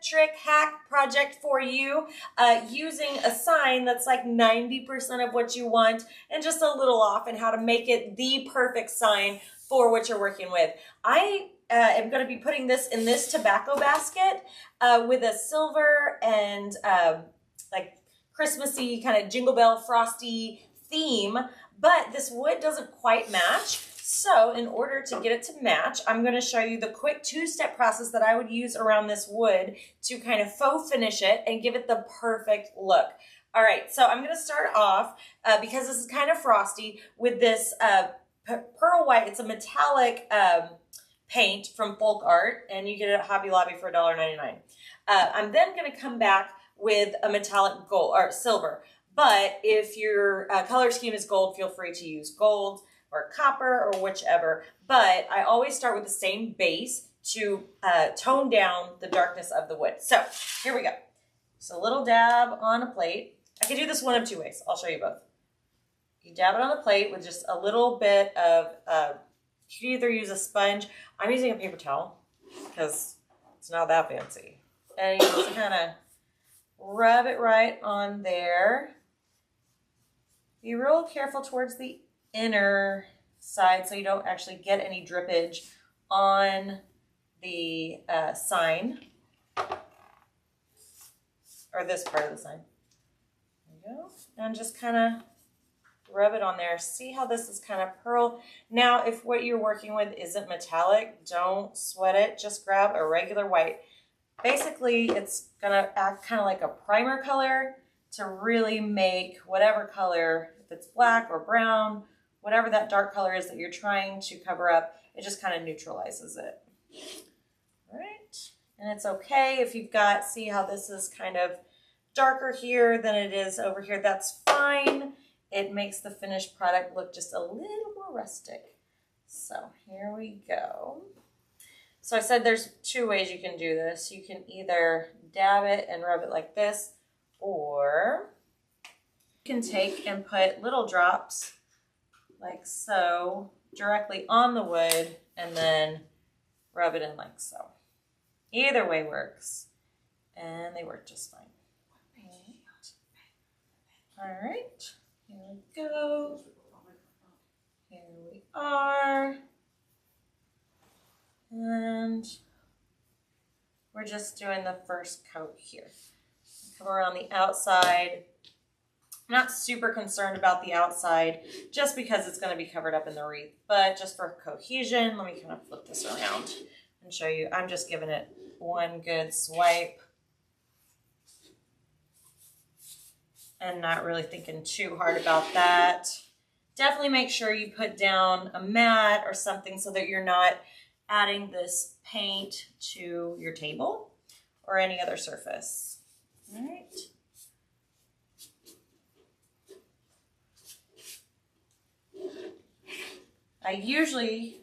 trick, hack project for you using a sign that's like 90% of what you want and just a little off, and how to make it the perfect sign for what you're working with. I am going to be putting this in this tobacco basket with a silver and like Christmassy kind of jingle bell frosty theme, but this wood doesn't quite match. So in order to get it to match, I'm going to show you the quick two-step process that I would use around this wood to kind of faux finish it and give it the perfect look. All right, so I'm going to start off, because this is kind of frosty, with this pearl white. It's a metallic paint from Folk Art, and you get it at Hobby Lobby for $1.99. I'm then going to come back with a metallic gold or silver, but if your color scheme is gold, feel free to use gold or copper or whichever. But I always start with the same base to tone down the darkness of the wood. So here we go. So a little dab on a plate. I can do this one of two ways. I'll show you both. You dab it on the plate with just a little bit of, you can either use a sponge. I'm using a paper towel because it's not that fancy. And you just kind of rub it right on there. Be real careful towards the inner side so you don't actually get any drippage on the sign, or this part of the sign. There you go. And just kind of rub it on there. See how this is kind of pearl? Now, if what you're working with isn't metallic, don't sweat it. Just grab a regular white. Basically, it's gonna act kind of like a primer color to really make whatever color, if it's black or brown, whatever that dark color is that you're trying to cover up, it just kind of neutralizes it. All right, and it's okay if you've got, see how this is kind of darker here than it is over here, that's fine. It makes the finished product look just a little more rustic. So here we go. So I said there's two ways you can do this. You can either dab it and rub it like this, or you can take and put little drops like so directly on the wood and then rub it in like so. Either way works, and they work just fine. All right, here we go. Here we are. And we're just doing the first coat here. Come around the outside. I'm not super concerned about the outside just because it's going to be covered up in the wreath, but just for cohesion, let me kind of flip this around and show you. I'm just giving it one good swipe and not really thinking too hard about that. Definitely make sure you put down a mat or something so that you're not adding this paint to your table or any other surface. All right. I usually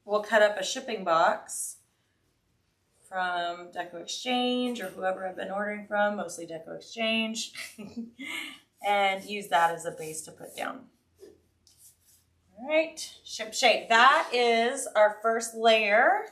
will cut up a shipping box from DecoExchange or whoever I've been ordering from, mostly DecoExchange, and use that as a base to put down. All right, ship shape. That is our first layer.